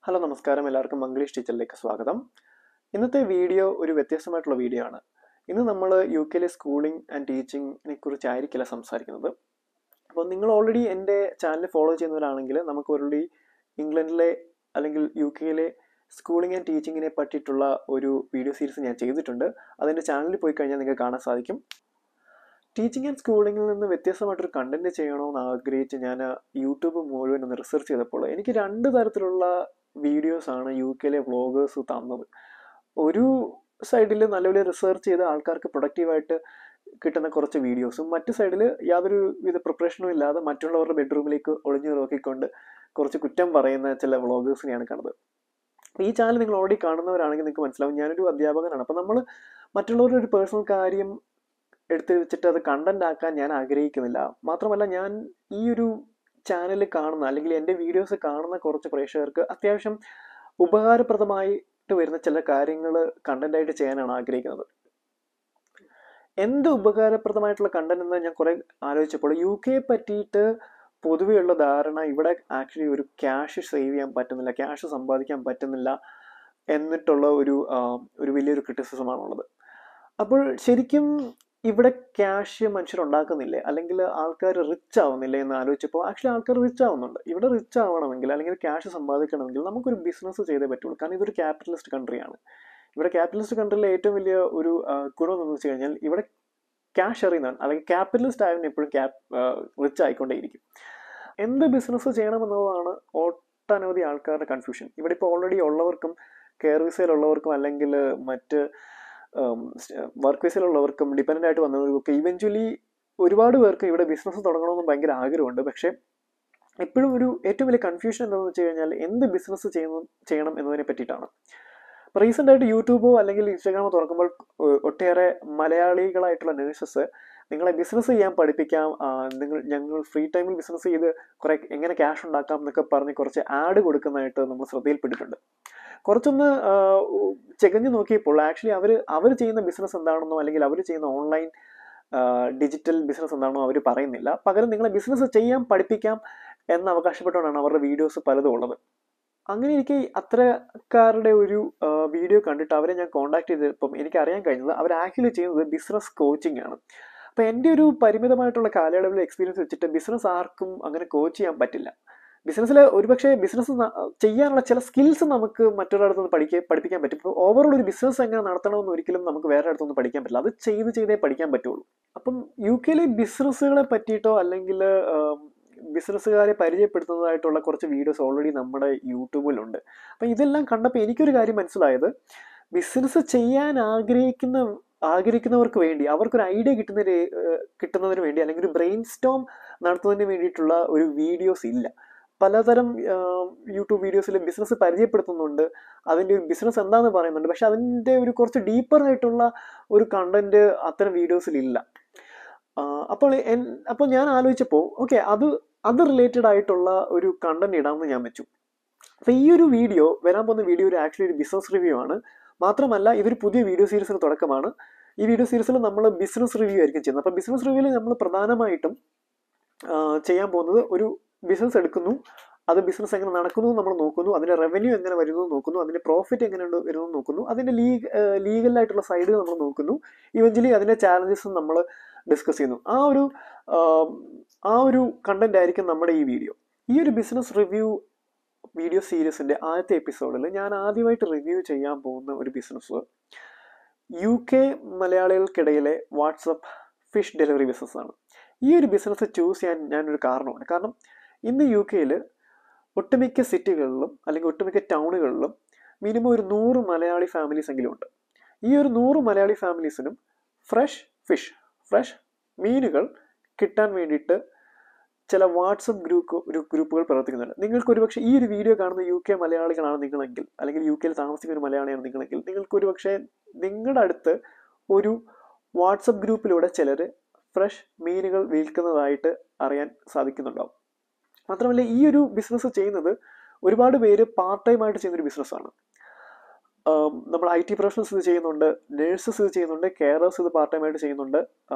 Hello നമസ്കാരം, എല്ലാവർക്കും മംഗ്ലീഷ് ടീച്ചറിലേക്ക് സ്വാഗതം. ഇന്നത്തെ വീഡിയോ ഒരു വ്യത്യസ്തമായിട്ടുള്ള വീഡിയോ ആണ്. ഇന്ന് നമ്മൾ യു കെയിലെ സ്കൂളിംഗ് ആൻഡ് ടീച്ചിങ്ങിനെ കുറിച്ചായിരിക്കില്ല സംസാരിക്കുന്നത്. അപ്പോൾ നിങ്ങൾ ഓൾറെഡി എൻ്റെ ചാനൽ ഫോളോ ചെയ്യുന്നവരാണെങ്കിൽ നമുക്ക് ഓൾറെഡി ഇംഗ്ലണ്ടിലെ അല്ലെങ്കിൽ യു കെയിലെ സ്കൂളിംഗ് ആൻഡ് ടീച്ചിങ്ങിനെ പറ്റിയിട്ടുള്ള ഒരു വീഡിയോ സീരീസ് ഞാൻ ചെയ്തിട്ടുണ്ട്. അതെൻ്റെ ചാനലിൽ പോയി കഴിഞ്ഞാൽ നിങ്ങൾക്ക് കാണാൻ സാധിക്കും. ടീച്ചിങ് ആൻഡ് സ്കൂളിങ്ങിൽ നിന്ന് വ്യത്യസ്തമായിട്ടൊരു കണ്ടന്റ് ചെയ്യണമെന്ന് ആഗ്രഹിച്ച് ഞാൻ യൂട്യൂബ് മുഴുവൻ ഒന്ന് റിസർച്ച് ചെയ്തപ്പോൾ എനിക്ക് രണ്ട് തരത്തിലുള്ള വീഡിയോസാണ് യു കെയിലെ വ്ളോഗേഴ്സ് തന്നത്. ഒരു സൈഡിൽ നല്ലപോലെ റിസർച്ച് ചെയ്ത് ആൾക്കാർക്ക് പ്രൊഡക്റ്റീവായിട്ട് കിട്ടുന്ന കുറച്ച് വീഡിയോസും, മറ്റു സൈഡിൽ യാതൊരു വിധ പ്രിപ്പറേഷനും ഇല്ലാതെ മറ്റുള്ളവരുടെ ബെഡ്റൂമിലേക്ക് ഒളിഞ്ഞു നോക്കിക്കൊണ്ട് കുറച്ച് കുറ്റം പറയുന്ന ചില വ്ളോഗേഴ്സിനെയാണ് കണ്ടത്. ഈ ചാനൽ നിങ്ങൾ ഓൾറെഡി കാണുന്നവരാണെങ്കിൽ നിങ്ങൾക്ക് മനസ്സിലാവും, ഞാനൊരു അധ്യാപകനാണ്. അപ്പം നമ്മൾ മറ്റുള്ളവരുടെ ഒരു പേഴ്സണൽ കാര്യം എടുത്ത് വെച്ചിട്ട് അത് കണ്ടന്റ് ആക്കാൻ ഞാൻ ആഗ്രഹിക്കുന്നില്ല. മാത്രമല്ല, ഞാൻ ഈ ഒരു ചാനൽ കാണുന്ന അല്ലെങ്കിൽ എൻ്റെ വീഡിയോസ് കാണുന്ന കുറച്ച് പ്രേക്ഷകർക്ക് അത്യാവശ്യം ഉപകാരപ്രദമായിട്ട് വരുന്ന ചില കാര്യങ്ങൾ കണ്ടന്റായിട്ട് ചെയ്യാനാണ് ആഗ്രഹിക്കുന്നത്. എന്ത് ഉപകാരപ്രദമായിട്ടുള്ള കണ്ടന്റ് എന്ന് ഞാൻ കുറെ ആലോചിച്ചപ്പോൾ യു കെയെ പറ്റിയിട്ട് പൊതുവെയുള്ള ധാരണ ഇവിടെ ആക്ച്വലി ഒരു ക്യാഷ് സേവ് ചെയ്യാൻ പറ്റുന്നില്ല, ക്യാഷ് സമ്പാദിക്കാൻ പറ്റുന്നില്ല എന്നിട്ടുള്ള ഒരു വലിയൊരു ക്രിറ്റിസിസമാണുള്ളത്. അപ്പോൾ ശരിക്കും ഇവിടെ ക്യാഷ് മനുഷ്യരുണ്ടാക്കുന്നില്ലേ, അല്ലെങ്കിൽ ആൾക്കാർ റിച്ച് ആവുന്നില്ലേ എന്ന് ആലോചിച്ചപ്പോൾ ആക്ച്വലി ആൾക്കാർ റിച്ച് ആവുന്നുണ്ട്. ഇവിടെ റിച്ച് ആവണമെങ്കിൽ അല്ലെങ്കിൽ ക്യാഷ് സമ്പാദിക്കണമെങ്കിൽ നമുക്കൊരു ബിസിനസ് ചെയ്തേ പറ്റുള്ളൂ. കാരണം ഇതൊരു ക്യാപിറ്റലിസ്റ്റ് കൺട്രിയാണ്. ഇവിടെ ക്യാപിറ്റലിസ്റ്റ് കൺട്രിയിലെ ഏറ്റവും വലിയ ഒരു ഗുണം എന്ന് വെച്ച് കഴിഞ്ഞാൽ ഇവിടെ ക്യാഷ് എറിയുന്നതാണ്. അല്ലെങ്കിൽ ക്യാപിറ്റലിസ്റ്റ് ആയവന് എപ്പോഴും റിച്ച് ആയിക്കൊണ്ടേയിരിക്കും. എന്ത് ബിസിനസ് ചെയ്യണമെന്നതാണ് ഒട്ടനവധി ആൾക്കാരുടെ കൺഫ്യൂഷൻ. ഇവിടെ ഇപ്പോൾ ഓൾറെഡി ഉള്ളവർക്കും കെയർ വിസയിലുള്ളവർക്കും അല്ലെങ്കിൽ മറ്റ് വർക്ക് വിസയിലുള്ളവർക്കും ഡിപ്പെൻഡൻ്റ് ആയിട്ട് വന്നവർക്കൊക്കെ ഇവഞ്ച്വലി ഒരുപാട് പേർക്ക് ഇവിടെ ബിസിനസ് തുടങ്ങണമെന്ന് ഭയങ്കര ആഗ്രഹമുണ്ട്. പക്ഷേ എപ്പോഴും ഏറ്റവും വലിയ കൺഫ്യൂഷൻ എന്താണെന്ന് വെച്ച് കഴിഞ്ഞാൽ എന്ത് ബിസിനസ് ചെയ്യണം എന്നതിനെ പറ്റിയിട്ടാണ്. ഇപ്പോൾ റീസെൻ്റ് ആയിട്ട് യൂട്യൂബോ അല്ലെങ്കിൽ ഇൻസ്റ്റാഗ്രാമോ തുറക്കുമ്പോൾ ഒട്ടേറെ മലയാളികളായിട്ടുള്ള നേഴ്സസ് നിങ്ങളെ ബിസിനസ് ചെയ്യാൻ പഠിപ്പിക്കാം, ഞങ്ങൾ ഫ്രീ ടൈമിൽ ബിസിനസ് ചെയ്ത് കുറെ എങ്ങനെ ക്യാഷ് ഉണ്ടാക്കാം എന്നൊക്കെ പറഞ്ഞ് കുറച്ച് ആഡ് കൊടുക്കുന്നതായിട്ട് നമ്മൾ ശ്രദ്ധയിൽപ്പെട്ടിട്ടുണ്ട്. കുറച്ചൊന്ന് ചെകഞ്ഞു നോക്കിയപ്പോൾ ആക്ച്വലി അവർ ചെയ്യുന്ന ബിസിനസ് എന്താണെന്നോ അല്ലെങ്കിൽ അവർ ചെയ്യുന്ന ഓൺലൈൻ ഡിജിറ്റൽ ബിസിനസ് എന്താണെന്നോ അവർ പറയുന്നില്ല. പകരം നിങ്ങളെ ബിസിനസ് ചെയ്യാൻ പഠിപ്പിക്കാം എന്ന് അവകാശപ്പെട്ടുകൊണ്ടാണ് അവരുടെ വീഡിയോസ് പലതും ഉള്ളത്. അങ്ങനെ എനിക്ക് അത്തരക്കാരുടെ ഒരു വീഡിയോ കണ്ടിട്ട് അവരെ ഞാൻ കോൺടാക്ട് ചെയ്തപ്പം എനിക്ക് അറിയാൻ കഴിഞ്ഞത് അവർ ആക്ച്വലി ചെയ്യുന്നത് ബിസിനസ് കോച്ചിങ് ആണ്. അപ്പം എൻ്റെ ഒരു പരിമിതമായിട്ടുള്ള കാലയളവിലെ എക്സ്പീരിയൻസ് വെച്ചിട്ട് ബിസിനസ് ആർക്കും അങ്ങനെ കോച്ച് ചെയ്യാൻ പറ്റില്ല. ബിസിനസ്സിൽ ഒരുപക്ഷെ ബിസിനസ് ചെയ്യാനുള്ള ചില സ്കിൽസ് നമുക്ക് മറ്റൊരിടത്തുനിന്ന് പഠിപ്പിക്കാൻ പറ്റും. ഇപ്പോൾ ഓവറോൾ ഒരു ബിസിനസ് എങ്ങനെ നടത്തണമെന്ന് ഒരിക്കലും നമുക്ക് വേറെ അടുത്തൊന്നും പഠിക്കാൻ പറ്റില്ല. അത് ചെയ്തേ പഠിക്കാൻ പറ്റുള്ളൂ. അപ്പം യു കെയിലെ ബിസിനസ്സുകളെ പറ്റിയിട്ടോ അല്ലെങ്കിൽ ബിസിനസ്സുകാരെ പരിചയപ്പെടുത്തുന്നതായിട്ടുള്ള കുറച്ച് വീഡിയോസ് ഓൾറെഡി നമ്മുടെ യൂട്യൂബിലുണ്ട്. അപ്പം ഇതെല്ലാം കണ്ടപ്പോൾ എനിക്കൊരു കാര്യം മനസ്സിലായത്, ബിസിനസ് ചെയ്യാൻ ആഗ്രഹിക്കുന്നവർക്ക് വേണ്ടി, അവർക്കൊരു ഐഡിയ കിട്ടുന്നതിന് വേണ്ടി അല്ലെങ്കിൽ ഒരു ബ്രെയിൻ സ്റ്റോം നടത്തുന്നതിന് വേണ്ടിയിട്ടുള്ള ഒരു വീഡിയോസ് ഇല്ല. പലതരം യൂട്യൂബ് വീഡിയോസിൽ ബിസിനസ് പരിചയപ്പെടുത്തുന്നുണ്ട്, അതിൻ്റെ ഒരു ബിസിനസ് എന്താണെന്ന് പറയുന്നുണ്ട്. പക്ഷെ അതിൻ്റെ ഒരു കുറച്ച് ഡീപ്പർ ആയിട്ടുള്ള ഒരു കണ്ടന്റ് അത്തരം വീഡിയോസിലില്ല. അപ്പോൾ ഞാൻ ആലോചിച്ചപ്പോൾ ഓക്കെ, അത് റിലേറ്റഡ് ആയിട്ടുള്ള ഒരു കണ്ടന്റ് ഇടാമെന്ന് ഞാൻ വെച്ചു. അപ്പോൾ ഈ ഒരു വീഡിയോ, വരാൻ പോകുന്ന വീഡിയോ ആക്ച്വലി ഒരു ബിസിനസ് റിവ്യൂ ആണ്. മാത്രമല്ല ഇതൊരു പുതിയ വീഡിയോ സീരീസിന് തുടക്കമാണ്. ഈ വീഡിയോ സീരീസിൽ നമ്മൾ ബിസിനസ് റിവ്യൂ ആയിരിക്കും ചെയ്യുന്നത്. അപ്പോൾ ബിസിനസ് റിവ്യൂവിൽ നമ്മൾ പ്രധാനമായിട്ടും ചെയ്യാൻ പോകുന്നത് ഒരു ബിസിനസ് എടുക്കുന്നു, അത് ബിസിനസ് എങ്ങനെ നടക്കുന്നു നമ്മൾ നോക്കുന്നു, അതിൻ്റെ റവന്യൂ എങ്ങനെ വരുന്നു നോക്കുന്നു, അതിൻ്റെ പ്രോഫിറ്റ് എങ്ങനെ വരുന്നു നോക്കുന്നു, അതിൻ്റെ ലീഗലായിട്ടുള്ള സൈഡ് നമ്മൾ നോക്കുന്നു, ഇവഞ്ച്വലി അതിൻ്റെ ചാലഞ്ചസും നമ്മൾ ഡിസ്കസ് ചെയ്യുന്നു. ആ ഒരു കണ്ടന്റ് ആയിരിക്കും നമ്മുടെ ഈ വീഡിയോ. ഈ ഒരു ബിസിനസ് റിവ്യൂ വീഡിയോ സീരീസിൻ്റെ ആദ്യത്തെ എപ്പിസോഡിൽ ഞാൻ ആദ്യമായിട്ട് റിവ്യൂ ചെയ്യാൻ പോകുന്ന ഒരു ബിസിനസ് യു കെ മലയാളികൾക്കിടയിലെ വാട്സപ്പ് ഫിഷ് ഡെലിവറി ബിസിനസ്സാണ്. ഈ ഒരു ബിസിനസ് ചൂസ് ചെയ്യാൻ ഞാനൊരു കാരണമുണ്ട്. കാരണം ഇന്ന് യു കെയിൽ ഒട്ടുമിക്ക സിറ്റികളിലും അല്ലെങ്കിൽ ഒട്ടുമിക്ക ടൗണുകളിലും മിനിമം ഒരു 100 മലയാളി ഫാമിലീസ് എങ്കിലും ഉണ്ട്. ഈ ഒരു 100 മലയാളി ഫാമിലീസിനും ഫ്രഷ് മീനുകൾ കിട്ടാൻ വേണ്ടിയിട്ട് ചില വാട്സപ്പ് ഗ്രൂപ്പുകൾ പ്രവർത്തിക്കുന്നുണ്ട്. നിങ്ങൾക്ക് ഒരുപക്ഷെ ഈ ഒരു വീഡിയോ കാണുന്ന യു കെ മലയാളികളാണ് നിങ്ങളെങ്കിൽ, അല്ലെങ്കിൽ യു കെയിൽ താമസിക്കുന്ന ഒരു മലയാളിയാണ് നിങ്ങളെങ്കിൽ, നിങ്ങൾക്ക് ഒരുപക്ഷെ നിങ്ങളുടെ അടുത്ത് ഒരു വാട്സപ്പ് ഗ്രൂപ്പിലൂടെ ചിലർ ഫ്രഷ് മീനുകൾ വിൽക്കുന്നതായിട്ട് അറിയാൻ സാധിക്കുന്നുണ്ടാവും. മാത്രമല്ല ഈ ഒരു ബിസിനസ് ചെയ്യുന്നത് ഒരുപാട് പേര് പാർട്ട് ടൈം ആയിട്ട് ചെയ്യുന്നൊരു ബിസിനസ്സാണ്. നമ്മൾ IT പ്രൊഫഷണൽസ് ഇത് ചെയ്യുന്നുണ്ട്, നേഴ്സസ് ഇത് ചെയ്യുന്നുണ്ട്, കെയറേഴ്സ് ഇത് പാർട്ട് ടൈം ആയിട്ട് ചെയ്യുന്നുണ്ട്,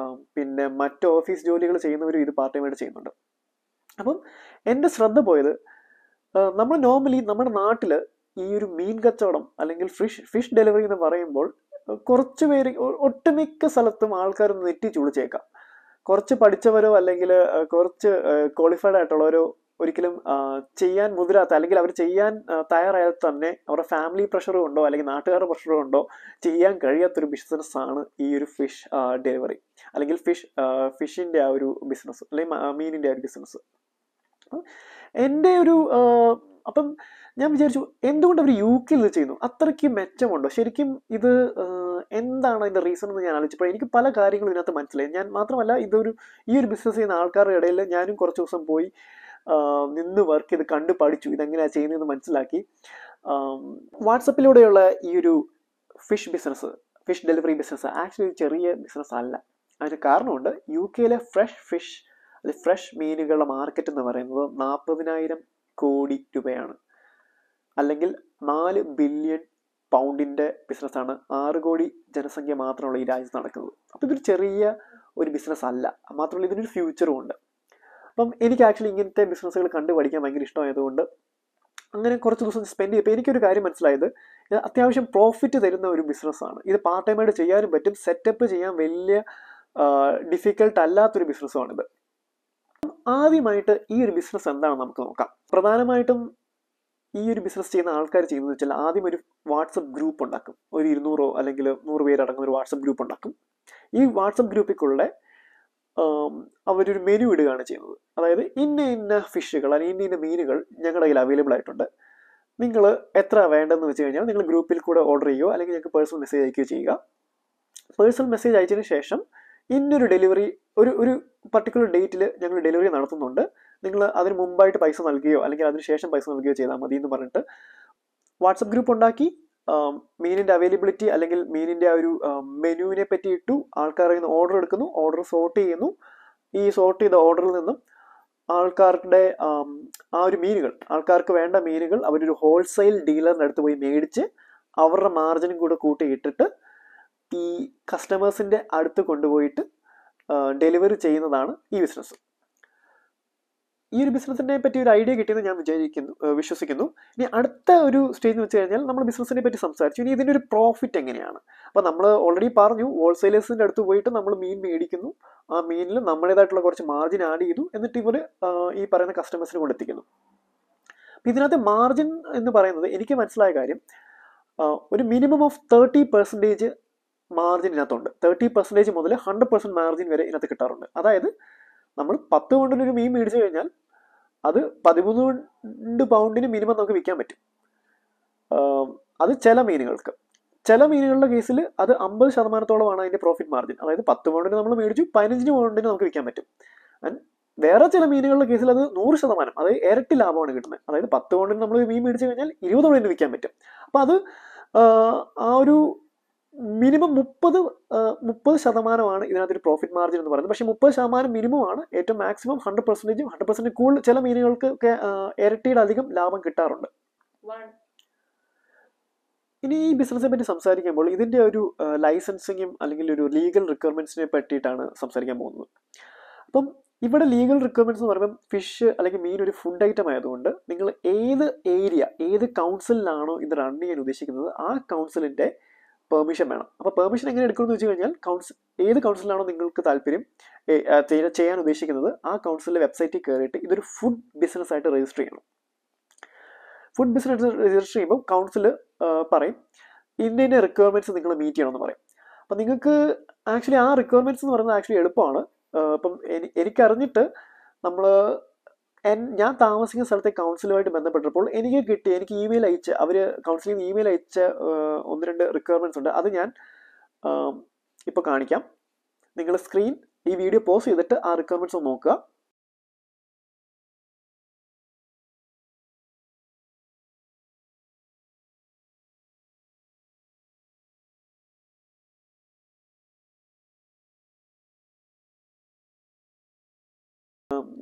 പിന്നെ മറ്റ് ഓഫീസ് ജോലികൾ ചെയ്യുന്നവരും ഇത് പാർട്ട് ടൈം ആയിട്ട് ചെയ്യുന്നുണ്ട്. അപ്പം എൻ്റെ ശ്രദ്ധ പോയത്, നമ്മൾ നോർമലി നമ്മുടെ നാട്ടിൽ ഈ ഒരു മീൻ കച്ചവടം അല്ലെങ്കിൽ ഫിഷ് ഡെലിവറി എന്ന് പറയുമ്പോൾ കുറച്ച് പേര് ഒട്ടുമിക്ക സ്ഥലത്തും ആൾക്കാർ നെറ്റിച്ച് വിളിച്ചേക്കാം. കുറച്ച് പഠിച്ചവരോ അല്ലെങ്കിൽ കുറച്ച് ക്വാളിഫൈഡ് ആയിട്ടുള്ളവരോ ഒരിക്കലും ചെയ്യാൻ മുതിരാത്ത അല്ലെങ്കിൽ അവർ ചെയ്യാൻ തയ്യാറായാൽ തന്നെ അവരുടെ ഫാമിലി പ്രഷറും ഉണ്ടോ അല്ലെങ്കിൽ നാട്ടുകാരുടെ പ്രഷറും ഉണ്ടോ ചെയ്യാൻ കഴിയാത്തൊരു ബിസിനസ്സാണ് ഈ ഒരു ഫിഷ് ഡെലിവറി അല്ലെങ്കിൽ ഫിഷിൻ്റെ ആ ഒരു ബിസിനസ് അല്ലെങ്കിൽ മീനിൻ്റെ ആ ഒരു ബിസിനസ്. എൻ്റെ ഒരു അപ്പം ഞാൻ വിചാരിച്ചു എന്തുകൊണ്ട് അവർ UK ഇത് ചെയ്യുന്നു, അത്രയ്ക്ക് മെച്ചമുണ്ടോ ശരിക്കും ഇത്, എന്താണ് അതിൻ്റെ റീസൺ എന്ന് ഞാൻ ആലോചിച്ചപ്പോൾ എനിക്ക് പല കാര്യങ്ങളും ഇതിനകത്ത് മനസ്സിലായി. ഞാൻ മാത്രമല്ല ഈ ഒരു ബിസിനസ് ചെയ്യുന്ന ആൾക്കാരുടെ ഇടയിൽ ഞാനും കുറച്ച് ദിവസം പോയി നിന്ന് വർക്ക് ചെയ്ത് കണ്ടു പഠിച്ചു ഇതെങ്ങനെയാണ് ചെയ്യുന്നതെന്ന് മനസ്സിലാക്കി. വാട്സപ്പിലൂടെയുള്ള ഈ ഒരു ഫിഷ് ഡെലിവറി ബിസിനസ് ആക്ച്വലി ഒരു ചെറിയ ബിസിനസ് അല്ല. അതിന് കാരണമുണ്ട്. UK ഫ്രഷ് മീനുകളുടെ മാർക്കറ്റ് എന്ന് പറയുന്നത് 40,000 കോടി രൂപയാണ്, അല്ലെങ്കിൽ 4 ബില്യൺ പൗണ്ടിൻ്റെ ബിസിനസ്സാണ് 6 കോടി ജനസംഖ്യ മാത്രമുള്ള ഈ രാജ്യത്ത് നടക്കുന്നത്. അപ്പോൾ ഇതൊരു ചെറിയ ഒരു ബിസിനസ് അല്ല, മാത്രമല്ല ഇതിനൊരു ഫ്യൂച്ചറും ഉണ്ട്. അപ്പം എനിക്ക് ആക്ച്വലി ഇങ്ങനത്തെ ബിസിനസ്സുകൾ കണ്ടു പഠിക്കാൻ ഭയങ്കര ഇഷ്ടമായതുകൊണ്ട് അങ്ങനെ കുറച്ച് ദിവസം സ്പെൻഡ് ചെയ്തപ്പോൾ എനിക്കൊരു കാര്യം മനസ്സിലായത്, ഇത് അത്യാവശ്യം പ്രോഫിറ്റ് തരുന്ന ഒരു ബിസിനസ്സാണ്. ഇത് പാർട്ട് ടൈമായിട്ട് ചെയ്യാനും പറ്റും, സെറ്റപ്പ് ചെയ്യാൻ വലിയ ഡിഫിക്കൽട്ട് അല്ലാത്തൊരു ബിസിനസ്സുമാണിത്. ആദ്യമായിട്ട് ഈ ഒരു ബിസിനസ് എന്താണെന്ന് നമുക്ക് നോക്കാം. പ്രധാനമായിട്ടും ഈ ഒരു ബിസിനസ് ചെയ്യുന്ന ആൾക്കാർ ചെയ്യുന്നത് വെച്ചാൽ ആദ്യം ഒരു വാട്സപ്പ് ഗ്രൂപ്പ് ഉണ്ടാക്കും. ഒരു 200 അല്ലെങ്കിൽ 100 പേരടങ്ങുന്ന ഒരു വാട്സപ്പ് ഗ്രൂപ്പ് ഉണ്ടാക്കും. ഈ വാട്സപ്പ് ഗ്രൂപ്പിക്കുള്ള അവരൊരു മെനു ഇടുകയാണ് ചെയ്യുന്നത്. അതായത് ഇന്ന ഫിഷുകൾ അല്ലെങ്കിൽ ഇന്ന മീനുകൾ ഞങ്ങളുടെ കയ്യിൽ അവൈലബിൾ ആയിട്ടുണ്ട്, നിങ്ങൾ എത്ര വേണ്ടെന്ന് വെച്ച് കഴിഞ്ഞാൽ നിങ്ങൾ ഗ്രൂപ്പിൽ കൂടെ ഓർഡർ ചെയ്യുകയോ അല്ലെങ്കിൽ ഞങ്ങൾക്ക് പേഴ്സണൽ മെസ്സേജ് അയക്കുകയോ ചെയ്യുക. പേഴ്സണൽ മെസ്സേജ് അയച്ചതിന് ശേഷം ഇന്നൊരു ഡെലിവറി ഒരു പർട്ടിക്കുലർ ഡേറ്റിൽ ഞങ്ങൾ ഡെലിവറി നടത്തുന്നുണ്ട്, നിങ്ങൾ അതിന് മുമ്പായിട്ട് പൈസ നൽകുകയോ അല്ലെങ്കിൽ അതിന് ശേഷം പൈസ നൽകുകയോ ചെയ്താൽ മതി എന്ന് പറഞ്ഞിട്ട് വാട്സപ്പ് ഗ്രൂപ്പ് ഉണ്ടാക്കി മീനിൻ്റെ അവൈലബിലിറ്റി അല്ലെങ്കിൽ മീനിൻ്റെ ആ ഒരു മെനുവിനെ പറ്റി ഇട്ടു. ആൾക്കാരിൽ നിന്ന് ഓർഡർ എടുക്കുന്നു, ഓർഡർ സോർട്ട് ചെയ്യുന്നു. ഈ സോർട്ട് ചെയ്ത ഓർഡറിൽ നിന്നും ആൾക്കാരുടെ ആ ഒരു ആൾക്കാർക്ക് വേണ്ട മീനുകൾ അവരൊരു ഹോൾസെയിൽ ഡീലറിൻ്റെ അടുത്ത് പോയി മേടിച്ച് അവരുടെ മാർജിനും കൂടെ കൂട്ടിയിട്ടിട്ട് ഈ കസ്റ്റമേഴ്സിൻ്റെ അടുത്ത് കൊണ്ടുപോയിട്ട് ഡെലിവറി ചെയ്യുന്നതാണ് ഈ ബിസിനസ്. ഈ ഒരു ബിസിനസ്സിനെ പറ്റി ഒരു ഐഡിയ കിട്ടിയെന്ന് ഞാൻ വിശ്വസിക്കുന്നു. ഇനി അടുത്ത ഒരു സ്റ്റേജ് എന്ന് വെച്ച് കഴിഞ്ഞാൽ നമ്മൾ ബിസിനസ്സിനെ പറ്റി സംസാരിച്ചു. ഇനി ഇതിൻ്റെ ഒരു പ്രോഫിറ്റ് എങ്ങനെയാണ്? അപ്പോൾ നമ്മൾ ഓൾറെഡി പറഞ്ഞു, ഹോൾസെയിലേഴ്സിൻ്റെ അടുത്ത് പോയിട്ട് നമ്മൾ മീൻ മേടിക്കുന്നു, ആ മീനിൽ നമ്മുടേതായിട്ടുള്ള കുറച്ച് മാർജിൻ ആഡ് ചെയ്തു, എന്നിട്ട് ഇവർ ഈ പറയുന്ന കസ്റ്റമേഴ്സിന് കൊണ്ടെത്തിക്കുന്നു. അപ്പം ഇതിനകത്ത് മാർജിൻ എന്ന് പറയുന്നത് എനിക്ക് മനസ്സിലായ കാര്യം, ഒരു മിനിമം ഓഫ് 30% മാർജിൻ ഇതിനകത്തുണ്ട്. 30% മുതൽ 100% മാർജിൻ വരെ ഇതിനകത്ത് കിട്ടാറുണ്ട്. അതായത് നമ്മൾ 10 പൗണ്ടിനൊരു മീൻ മേടിച്ചു കഴിഞ്ഞാൽ അത് 13 പൗണ്ടിന് മിനിമം നമുക്ക് വിൽക്കാൻ പറ്റും. അത് ചില മീനുകളുടെ കേസിൽ അത് 50%-ഓളമാണ് അതിൻ്റെ പ്രോഫിറ്റ് മാർജിൻ. അതായത് 10 പൗണ്ടിന് നമ്മൾ മേടിച്ചു, 15 പൗണ്ടിന് നമുക്ക് വിൽക്കാൻ പറ്റും. ആൻഡ് വേറെ ചില മീനുകളുടെ കേസിൽ അത് 100%, അതായത് ഇരട്ടി ലാഭമാണ് കിട്ടുന്നത്. അതായത് 10 പൗണ്ടിന് നമ്മൾ മീൻ മേടിച്ചു കഴിഞ്ഞാൽ 20 പൗണ്ടിന് വിൽക്കാൻ പറ്റും. അപ്പം അത് ആ ഒരു മിനിമം 30% ഇതിനകത്തൊരു പ്രോഫിറ്റ് മാർജിൻ എന്ന് പറയുന്നത്. പക്ഷേ 30% മിനിമമാണ്, ഏറ്റവും മാക്സിമം 100% കൂടുതൽ ചില മീനുകൾക്ക് ഇരട്ടിയുടെ അധികം ലാഭം കിട്ടാറുണ്ട്. ഇനി ഈ ബിസിനസ്സിനെ പറ്റി സംസാരിക്കുമ്പോൾ ഇതിൻ്റെ ഒരു ലൈസൻസിങ്ങും അല്ലെങ്കിൽ ഒരു ലീഗൽ റിക്വയർമെൻറ്റ്സിനെ പറ്റിയിട്ടാണ് സംസാരിക്കാൻ പോകുന്നത്. അപ്പം ഇവിടെ ലീഗൽ റിക്വയർമെൻറ്റ്സ് എന്ന് പറയുമ്പോൾ ഫിഷ് അല്ലെങ്കിൽ മീൻ ഒരു ഫുഡ് ഐറ്റം ആയതുകൊണ്ട് നിങ്ങൾ ഏത് കൗൺസിലിലാണോ ഇത് റൺ ചെയ്യാൻ ഉദ്ദേശിക്കുന്നത് ആ കൗൺസിലിൻ്റെ പെർമിഷൻ വേണം. അപ്പോൾ പെർമിഷൻ എങ്ങനെ എടുക്കുമെന്ന് വെച്ച് കഴിഞ്ഞാൽ ഏത് കൗൺസിലാണോ നിങ്ങൾക്ക് താല്പര്യം ചെയ്യാൻ ഉദ്ദേശിക്കുന്നത് ആ കൗൺസിലിൻ്റെ വെബ്സൈറ്റിൽ കയറിയിട്ട് ഇതൊരു ഫുഡ് ബിസിനസ് ആയിട്ട് രജിസ്റ്റർ ചെയ്യണം. ഫുഡ് ബിസിനസ് രജിസ്റ്റർ ചെയ്യുമ്പോൾ കൗൺസിൽ പറയും ഇന്ന റിക്വയർമെൻറ്റ്സ് നിങ്ങൾ മീറ്റ് ചെയ്യണമെന്ന് പറയും. അപ്പം നിങ്ങൾക്ക് ആക്ച്വലി ആ റിക്വയർമെൻറ്റ്സ് എന്ന് പറയുന്നത് ആക്ച്വലി എളുപ്പമാണ്. ഇപ്പം എനിക്കറിഞ്ഞിട്ട് ഞാൻ താമസിക്കുന്ന സ്ഥലത്തെ കൗൺസിലുമായിട്ട് ബന്ധപ്പെട്ടപ്പോൾ എനിക്ക് ഇമെയിൽ അയച്ച കൗൺസിലിൽ നിന്ന് ഇമെയിൽ അയച്ച 1-2 റിക്വയർമെൻറ്റ്സ് ഉണ്ട്. അത് ഞാൻ ഇപ്പോൾ കാണിക്കാം. നിങ്ങൾ ഈ വീഡിയോ പോസ് ചെയ്തിട്ട് ആ റിക്വയർമെൻറ്റ്സ് ഒന്ന് നോക്കുക.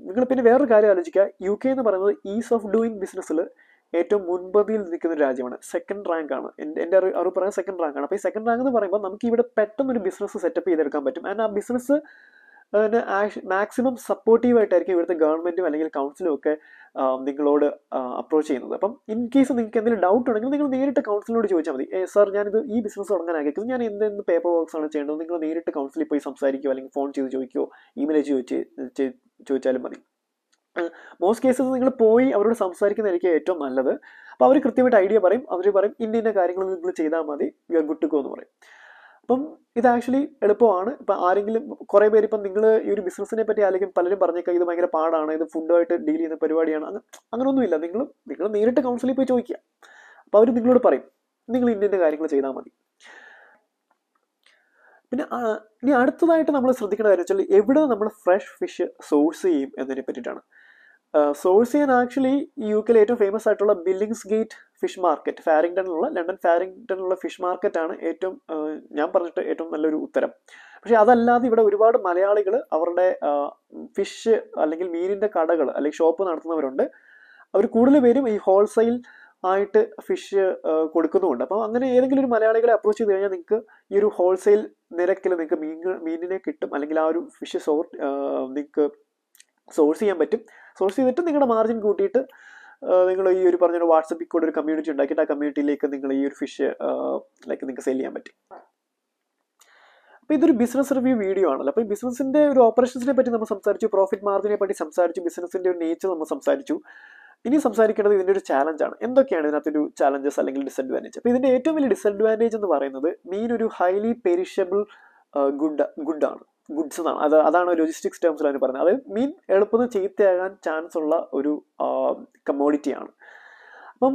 നിങ്ങൾ പിന്നെ വേറൊരു കാര്യം ആലോചിക്കുക, UK എന്ന് പറയുന്നത് ഈസ് ഓഫ് ഡൂയിങ് ബിസിനസ്സിൽ ഏറ്റവും മുൻപന്തിയിൽ നിൽക്കുന്ന ഒരു രാജ്യമാണ്. 2nd റാങ്ക് ആണ്. എൻ്റെ അറിവ് പറയുന്നത് 2nd റാങ്ക് ആണ്. അപ്പോൾ ഈ 2nd റാങ്ക് എന്ന് പറയുമ്പോൾ നമുക്ക് ഇവിടെ പെട്ടെന്നൊരു ബിസിനസ് സെറ്റപ്പ് ചെയ്തെടുക്കാൻ പറ്റും. ആൻഡ് ആ ബിസിനസ് അതിന് മാക്സിമം സപ്പോർട്ടീവായിട്ടായിരിക്കും ഇവിടുത്തെ ഗവൺമെൻറ്റും അല്ലെങ്കിൽ കൗൺസിലും ഒക്കെ നിങ്ങളോട് അപ്രോച്ച് ചെയ്യുന്നത്. അപ്പം ഇൻ കേസ് നിങ്ങൾക്ക് എന്തെങ്കിലും ഡൗട്ട് ഉണ്ടെങ്കിൽ നിങ്ങൾ നേരിട്ട് കൗൺസിലിനോട് ചോദിച്ചാൽ മതി. സാർ ഞാനിത് ഈ ബിസിനസ് തുടങ്ങാൻ ആഗ്രഹിക്കുന്നു, ഞാൻ എന്തെന്ന് പേപ്പർ വർക്ക്സ് ആണ് ചെയ്യേണ്ടത്, നിങ്ങൾ നേരിട്ട് കൗൺസിലിൽ പോയി സംസാരിക്കുകയോ അല്ലെങ്കിൽ ഫോൺ ചെയ്ത് ചോദിക്കുകയോ ഇമെയിൽ ചോദിച്ചാലും മതി. മോസ്റ്റ് കേസസ് നിങ്ങൾ പോയി അവരോട് സംസാരിക്കുന്നതായിരിക്കും ഏറ്റവും നല്ലത്. അപ്പോൾ അവർ കൃത്യമായിട്ട് ഐഡിയ പറയും. അവർ പറയും ഇന്ന കാര്യങ്ങൾ നിങ്ങൾ ചെയ്താൽ മതി, you are good to go എന്ന് പറയും. അപ്പം ഇത് ആക്ച്വലി എളുപ്പമാണ്. ഇപ്പം ആരെങ്കിലും കുറേ പേര് ഇപ്പം നിങ്ങൾ ഈ ഒരു ബിസിനസ്സിനെ പറ്റി ആരെങ്കിലും പലരും പറഞ്ഞേക്കാം ഇത് ഭയങ്കര പാടാണ്, ഇത് ഫുഡുമായിട്ട് ഡീൽ ചെയ്യുന്ന പരിപാടിയാണ്, അങ്ങനെയൊന്നുമില്ല. നിങ്ങൾ നേരിട്ട് കൗൺസിലിൽ പോയി ചോദിക്കുക. അപ്പോൾ അവർ നിങ്ങളോട് പറയും നിങ്ങൾ ഇന്ന കാര്യങ്ങൾ ചെയ്താൽ മതി. പിന്നെ ഇനി അടുത്തതായിട്ട് നമ്മൾ ശ്രദ്ധിക്കേണ്ട കാര്യം വെച്ചാൽ എവിടെ നമ്മൾ ഫ്രഷ് ഫിഷ് സോഴ്സ് ചെയ്യും എന്നതിനെ പറ്റിയിട്ടാണ്. സോഴ്സ് ചെയ്യാൻ ആക്ച്വലി UK ഏറ്റവും ഫേമസ് ആയിട്ടുള്ള Billingsgate fish market, London ഫാരിങ്ടണിലുള്ള ഫിഷ് മാർക്കറ്റാണ് ഏറ്റവും ഞാൻ പറഞ്ഞിട്ട് ഏറ്റവും നല്ലൊരു ഉത്തരം. പക്ഷെ അതല്ലാതെ ഇവിടെ ഒരുപാട് മലയാളികൾ അവരുടെ ഫിഷ് അല്ലെങ്കിൽ മീനിൻ്റെ കടകൾ അല്ലെങ്കിൽ ഷോപ്പ് നടത്തുന്നവരുണ്ട്. അവർ കൂടുതൽ പേരും ഈ ഹോൾസെയിൽ ആയിട്ട് ഫിഷ് കൊടുക്കുന്നുമുണ്ട്. അപ്പോൾ അങ്ങനെ ഏതെങ്കിലും ഒരു മലയാളികളെ അപ്രോച്ച് ചെയ്ത് കഴിഞ്ഞാൽ നിങ്ങൾക്ക് ഈ ഒരു ഹോൾസെയിൽ നിരക്കിൽ നിങ്ങൾക്ക് മീനിനെ കിട്ടും, അല്ലെങ്കിൽ ആ ഒരു ഫിഷ് നിങ്ങൾക്ക് സോഴ്സ് ചെയ്യാൻ പറ്റും. സോഴ്സ് ചെയ്തിട്ട് നിങ്ങളുടെ മാർജിൻ കൂട്ടിയിട്ട് നിങ്ങൾ ഈ ഒരു പറഞ്ഞ വാട്സപ്പിൽ കൂടെ ഒരു കമ്മ്യൂണിറ്റി ഉണ്ടാക്കിയിട്ട് ആ കമ്മ്യൂണിറ്റിയിലേക്ക് നിങ്ങൾ ഈ ഒരു ഫിഷ് നിങ്ങൾക്ക് സെല് ചെയ്യാൻ പറ്റും. അപ്പോൾ ഇതൊരു ബിസിനസ് റിവ്യൂ വീഡിയോ ആണല്ലോ. അപ്പോൾ ഈ ബിസിനസിൻ്റെ ഒരു ഓപ്പറേഷൻസിനെ പറ്റി നമ്മൾ സംസാരിച്ചു, പ്രോഫിറ്റ് മാർജിനെ പറ്റി സംസാരിച്ചു, ബിസിനസിൻ്റെ ഒരു നേച്ചർ നമ്മൾ സംസാരിച്ചു. ഇനി സംസാരിക്കേണ്ടത് ഇതിൻ്റെ ഒരു ചാലഞ്ചാണ്. എന്തൊക്കെയാണ് ഇതിനകത്തൊരു ചാലഞ്ചസ് അല്ലെങ്കിൽ ഡിസഡ്വാൻറ്റേജ്? അപ്പോൾ ഇതിൻ്റെ ഏറ്റവും വലിയ ഡിസഡ്വാൻറ്റേജ് എന്ന് പറയുന്നത് മീൻ ഒരു ഹൈലി പെരിഷബിൾ ഗുഡ്സ് എന്നാണ്. അതാണ് ലോജിസ്റ്റിക്സ് ടേംസിൽ അതിന് പറയുന്നത്. അതായത് മീൻ എളുപ്പത്തിൽ ചീത്തയാകാൻ ചാൻസ് ഉള്ള ഒരു കമ്മോഡിറ്റിയാണ്. അപ്പം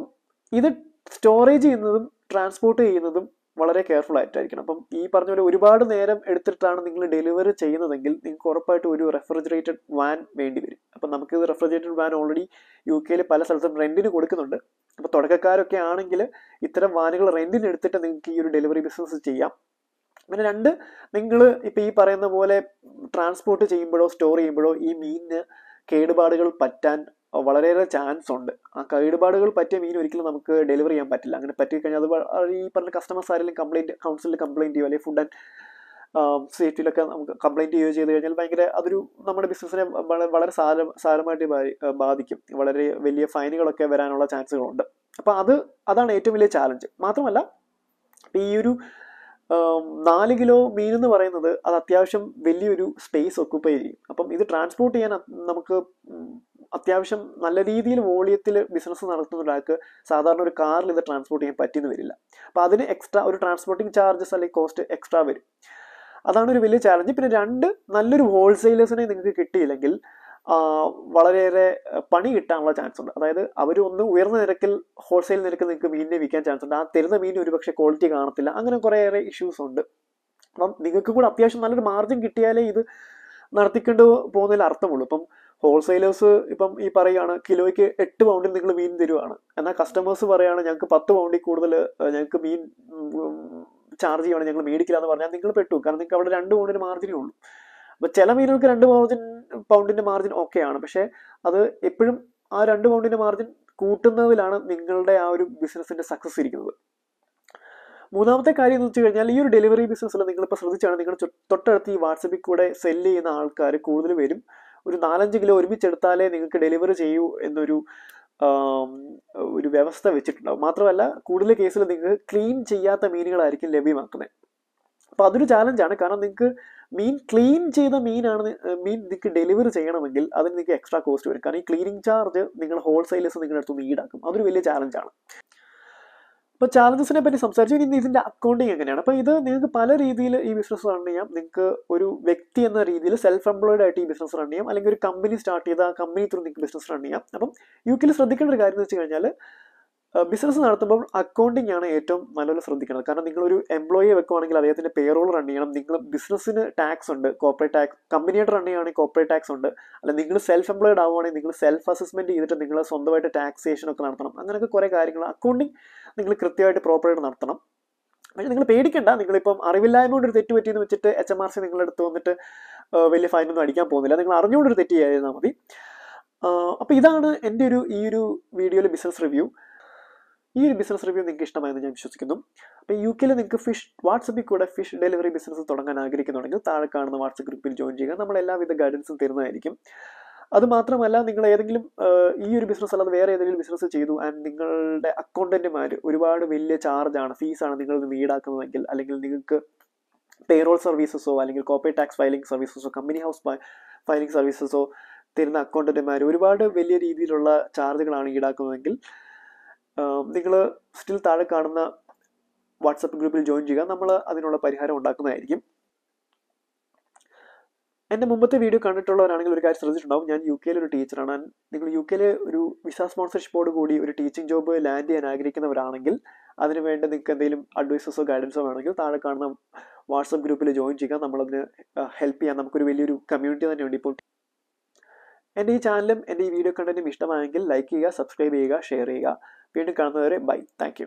ഇത് സ്റ്റോറേജ് ചെയ്യുന്നതും ട്രാൻസ്പോർട്ട് ചെയ്യുന്നതും വളരെ കെയർഫുൾ ആയിട്ടായിരിക്കണം. അപ്പം ഈ പറഞ്ഞ പോലെ ഒരുപാട് നേരം എടുത്തിട്ടാണ് നിങ്ങൾ ഡെലിവറി ചെയ്യുന്നതെങ്കിൽ നിങ്ങൾക്ക് ഉറപ്പായിട്ട് ഒരു റെഫ്രിജറേറ്റഡ് വാൻ വേണ്ടി വരും. അപ്പം നമുക്കിത് റെഫ്രിജറേറ്റഡ് വാൻ ഓൾറെഡി UK പല സ്ഥലത്തും റെന്റിന് കൊടുക്കുന്നുണ്ട്. അപ്പോൾ തുടക്കക്കാരൊക്കെ ആണെങ്കിൽ ഇത്തരം വാനുകൾ റെന്റിന് എടുത്തിട്ട് നിങ്ങൾക്ക് ഈ ഒരു ഡെലിവറി ബിസിനസ് ചെയ്യാം. പിന്നെ രണ്ട്, നിങ്ങൾ ഇപ്പം ഈ പറയുന്ന പോലെ ട്രാൻസ്പോർട്ട് ചെയ്യുമ്പോഴോ സ്റ്റോർ ചെയ്യുമ്പോഴോ ഈ മീനിന് കേടുപാടുകൾ പറ്റാൻ വളരെയേറെ ചാൻസ് ഉണ്ട്. ആ കേടുപാടുകൾ പറ്റിയ മീൻ ഒരിക്കലും നമുക്ക് ഡെലിവറി ചെയ്യാൻ പറ്റില്ല. അങ്ങനെ പറ്റിക്കഴിഞ്ഞാൽ അത് ഈ പറഞ്ഞ കസ്റ്റമേഴ്സ് ആരെങ്കിലും കൗൺസിലിൽ കംപ്ലയിൻറ്റ് ചെയ്യുമോ അല്ലെങ്കിൽ ഫുഡ് ആൻഡ് സേഫ്റ്റിയിലൊക്കെ നമുക്ക് കംപ്ലയിൻറ്റ് ചെയ്യുകയോ ചെയ്ത് കഴിഞ്ഞാൽ അതൊരു നമ്മുടെ ബിസിനസ്സിനെ വളരെ സാരമായിട്ട് ബാധിക്കും. വളരെ വലിയ ഫൈനുകളൊക്കെ വരാനുള്ള ചാൻസുകളുണ്ട്. അപ്പോൾ അതാണ് ഏറ്റവും വലിയ ചാലഞ്ച്. മാത്രമല്ല ഈ ഒരു 4 കിലോ മീൻ എന്ന് പറയുന്നത് അത് അത്യാവശ്യം വലിയൊരു സ്പേസ് ഒക്കുപ്പൈ ചെയ്യും. അപ്പം ഇത് ട്രാൻസ്പോർട്ട് ചെയ്യാൻ നമുക്ക് അത്യാവശ്യം നല്ല രീതിയിൽ വോളിയത്തിൽ ബിസിനസ് നടത്തുന്ന ഒരാൾക്ക് സാധാരണ ഒരു കാറിൽ ഇത് ട്രാൻസ്പോർട്ട് ചെയ്യാൻ പറ്റിയെന്ന് വരില്ല. അപ്പോൾ അതിന് എക്സ്ട്രാ ഒരു ട്രാൻസ്പോർട്ടിങ് ചാർജസ് അല്ലെങ്കിൽ കോസ്റ്റ് എക്സ്ട്രാ വരും. അതാണ് ഒരു വലിയ ചാലഞ്ച്. പിന്നെ രണ്ട്, നല്ലൊരു ഹോൾസെയിലേഴ്സിനെ നിങ്ങൾക്ക് കിട്ടിയില്ലെങ്കിൽ വളരെയേറെ പണി കിട്ടാനുള്ള ചാൻസ് ഉണ്ട്. അതായത് അവർ ഉയർന്ന നിരക്കിൽ ഹോൾസെയിൽ നിരക്കിൽ നിങ്ങൾക്ക് മീനിനെ വിൽക്കാൻ ചാൻസ് ഉണ്ട്. ആ തരുന്ന മീൻ ഒരുപക്ഷെ ക്വാളിറ്റി കാണത്തില്ല. അങ്ങനെ കുറേയേറെ ഇഷ്യൂസ് ഉണ്ട്. അപ്പം നിങ്ങൾക്ക് കൂടെ അത്യാവശ്യം നല്ലൊരു മാർജിൻ കിട്ടിയാലേ ഇത് നടത്തിക്കൊണ്ട് പോകുന്നതിൽ അർത്ഥമുള്ളൂ. ഇപ്പം ഹോൾസെയിലേഴ്സ് ഇപ്പം ഈ പറയുകയാണ് കിലോയ്ക്ക് 8 പൗണ്ടിൽ നിങ്ങൾ മീൻ തരുവാണ്, എന്നാൽ കസ്റ്റമേഴ്സ് പറയുകയാണ് ഞങ്ങൾക്ക് 10 പൗണ്ടിൽ കൂടുതൽ ഞങ്ങൾക്ക് മീൻ ചാർജ് ചെയ്യുകയാണ്, ഞങ്ങൾ മേടിക്കില്ല എന്ന് പറഞ്ഞാൽ നിങ്ങൾ പെട്ടു. കാരണം നിങ്ങൾക്ക് അവിടെ 2 പൗണ്ടിന് മാർജിനേ ഉള്ളൂ. അപ്പോൾ ചില മീനുകൾക്ക് 2 പൗണ്ടിൻ്റെ മാർജിൻ ഓക്കെയാണ്. പക്ഷേ അത് എപ്പോഴും ആ 2 പൗണ്ടിൻ്റെ മാർജിൻ കൂട്ടുന്നതിലാണ് നിങ്ങളുടെ ആ ഒരു ബിസിനസ്സിൻ്റെ സക്സസ് ഇരിക്കുന്നത്. മൂന്നാമത്തെ കാര്യം എന്ന് വെച്ച് കഴിഞ്ഞാൽ ഈ ഒരു ഡെലിവറി ബിസിനസ്സിൽ നിങ്ങളിപ്പോൾ ശ്രദ്ധിച്ചാണ്, നിങ്ങൾ തൊട്ടടുത്ത് ഈ വാട്സപ്പിൽ കൂടെ സെല്ല് ചെയ്യുന്ന ആൾക്കാർ കൂടുതൽ പേരും ഒരു 4-5 കിലോ ഒരുമിച്ചെടുത്താലേ നിങ്ങൾക്ക് ഡെലിവറി ചെയ്യൂ എന്നൊരു വ്യവസ്ഥ വെച്ചിട്ടുണ്ടാവും. മാത്രമല്ല കൂടുതൽ കേസിൽ നിങ്ങൾക്ക് ക്ലീൻ ചെയ്യാത്ത മീനുകളായിരിക്കും ലഭ്യമാക്കുന്നത്. അപ്പോൾ അതൊരു ചാലഞ്ചാണ്. കാരണം നിങ്ങൾക്ക് ക്ലീൻ ചെയ്ത മീൻ നിങ്ങൾക്ക് ഡെലിവറി ചെയ്യണമെങ്കിൽ അതിന് നിങ്ങൾക്ക് എക്സ്ട്രാ കോസ്റ്റ് വരും. കാരണം ഈ ക്ലീനിങ് ചാർജ് നിങ്ങൾ ഹോൾസെയിലേഴ്സ് നിങ്ങളുടെ അടുത്ത് ഈടാക്കും. അതൊരു വലിയ ചാലഞ്ചാണ്. അപ്പോൾ ചാലഞ്ചസിനെ പറ്റി സംസാരിച്ചു. ഇനി ഇതിൻ്റെ അക്കൗണ്ടിങ് എങ്ങനെയാണ്? അപ്പോൾ ഇത് നിങ്ങൾക്ക് പല രീതിയിൽ ഈ ബിസിനസ് റൺ ചെയ്യാം. നിങ്ങൾക്ക് ഒരു വ്യക്തി എന്ന രീതിയിൽ സെൽഫ് എംപ്ലോയിഡ് ആയിട്ട് ഈ ബിസിനസ് റൺ ചെയ്യാം, അല്ലെങ്കിൽ ഒരു കമ്പനി സ്റ്റാർട്ട് ചെയ്ത് ആ കമ്പനി ത്രൂ നിങ്ങൾക്ക് ബിസിനസ് റൺ ചെയ്യാം. അപ്പം UK ശ്രദ്ധിക്കേണ്ട ഒരു കാര്യം എന്ന് വെച്ച് കഴിഞ്ഞാൽ ബിസിനസ് നടത്തുമ്പോൾ അക്കൗണ്ടിങ് ആണ് ഏറ്റവും നല്ലപോലെ ശ്രദ്ധിക്കുന്നത്. കാരണം നിങ്ങളൊരു എംപ്ലോയിയെ വെക്കുവാണെങ്കിൽ അദ്ദേഹത്തിൻ്റെ പേറോൾ റൺ ചെയ്യണം. നിങ്ങൾ ബിസിനസ്സിന് ടാക്സ് ഉണ്ട്, കോർപ്പറേറ്റ് ടാക്സ്. കമ്പനിയായിട്ട് റൺ ചെയ്യുകയാണെങ്കിൽ കോർപ്പറേറ്റ് ടാക്സ് ഉണ്ട്. അല്ല നിങ്ങൾ സെൽഫ് എംപ്ലോയിഡ് ആവുകയാണെങ്കിൽ നിങ്ങൾ സെൽഫ് അസസ്മെൻറ്റ് ചെയ്തിട്ട് നിങ്ങൾ സ്വന്തമായിട്ട് ടാക്സേഷൻ ഒക്കെ നടത്തണം. അങ്ങനെയൊക്കെ കുറേ കാര്യങ്ങൾ അക്കൗണ്ടിങ് നിങ്ങൾ കൃത്യമായിട്ട് പ്രോപ്പറായിട്ട് നടത്തണം. പക്ഷേ നിങ്ങൾ പേടിക്കേണ്ട. നിങ്ങളിപ്പം അറിവില്ലായ്മ കൊണ്ട് ഒരു തെറ്റ് പറ്റിയെന്ന് വെച്ചിട്ട് HMRC നിങ്ങളുടെ അടുത്ത് വന്നിട്ട് വലിയ ഫൈനൊന്നും അടിക്കാൻ പോകുന്നില്ല. നിങ്ങൾ അറിഞ്ഞുകൊണ്ടൊരു തെറ്റ് ചെയ്യാതിരുന്നാൽ മതി. അപ്പോൾ ഇതാണ് എൻ്റെ ഈ ഒരു വീഡിയോയിലെ ബിസിനസ് റിവ്യൂ. ഈ ഒരു ബിസിനസ് റിവ്യൂ നിങ്ങൾക്ക് ഇഷ്ടമായെന്ന് ഞാൻ വിശ്വസിക്കുന്നു. അപ്പോൾ യു കെയിൽ നിങ്ങൾക്ക് വാട്സപ്പിൽ കൂടെ ഫിഷ് ഡെലിവറി ബിസിനസ് തുടങ്ങാൻ ആഗ്രഹിക്കുന്നുണ്ടെങ്കിൽ താഴെ കാണുന്ന വാട്സപ്പ് ഗ്രൂപ്പിൽ ജോയിൻ ചെയ്യുക. നമ്മൾ എല്ലാവിധ ഗൈഡൻസും തരുന്നതായിരിക്കും. അതുമാത്രമല്ല, നിങ്ങൾ ഏതെങ്കിലും ഈ ഒരു ബിസിനസ് അല്ലാതെ വേറെ ഏതെങ്കിലും ബിസിനസ് ചെയ്തു ആൻഡ് നിങ്ങളുടെ അക്കൗണ്ടന്റുമാർ ഒരുപാട് വലിയ ചാർജാണ്, ഫീസാണ് നിങ്ങളിൽ നിന്ന് ഈടാക്കുന്നതെങ്കിൽ, അല്ലെങ്കിൽ നിങ്ങൾക്ക് പേറോൾ സർവീസസോ അല്ലെങ്കിൽ കോർപ്പറേറ്റ് ടാക്സ് ഫയലിംഗ് സർവീസസോ കമ്പനി ഹൗസ് ഫയലിംഗ് സർവീസസോ തരുന്ന അക്കൗണ്ടന്റുമാർ ഒരുപാട് വലിയ രീതിയിലുള്ള ചാർജുകളാണ് ഈടാക്കുന്നതെങ്കിൽ നിങ്ങൾ സ്റ്റിൽ താഴെ കാണുന്ന വാട്സപ്പ് ഗ്രൂപ്പിൽ ജോയിൻ ചെയ്യുക. നമ്മൾ അതിനുള്ള പരിഹാരം ഉണ്ടാക്കുന്നതായിരിക്കും. എൻ്റെ മുമ്പത്തെ വീഡിയോ കണ്ടിട്ടുള്ളവരാണെങ്കിൽ ഒരു കാര്യം ശ്രദ്ധിച്ചിട്ടുണ്ടാവും, ഞാൻ യു കെയിലെ ഒരു ടീച്ചറാണ്. നിങ്ങൾ യു കെയിലെ ഒരു വിസ സ്പോൺസർഷിപ്പോട് കൂടി ഒരു ടീച്ചിങ് ജോബ് ലാൻഡ് ചെയ്യാൻ ആഗ്രഹിക്കുന്നവരാണെങ്കിൽ അതിനുവേണ്ടി നിങ്ങൾക്ക് എന്തെങ്കിലും അഡ്വൈസസോ ഗൈഡൻസോ വേണമെങ്കിൽ താഴെ കാണുന്ന വാട്സപ്പ് ഗ്രൂപ്പിൽ ജോയിൻ ചെയ്യുക. നമ്മളതിന് ഹെൽപ്പ് ചെയ്യാൻ നമുക്കൊരു വലിയൊരു കമ്മ്യൂണിറ്റി തന്നെയുണ്ട് ഇപ്പോൾ. എൻ്റെ ഈ ചാനലും എൻ്റെ ഈ വീഡിയോ കണ്ടന്റും ഇഷ്ടമായെങ്കിൽ ലൈക്ക് ചെയ്യുക, സബ്സ്ക്രൈബ് ചെയ്യുക, ഷെയർ ചെയ്യുക. വീണ്ടും കാണുന്നവരെ ബൈ. Thank you.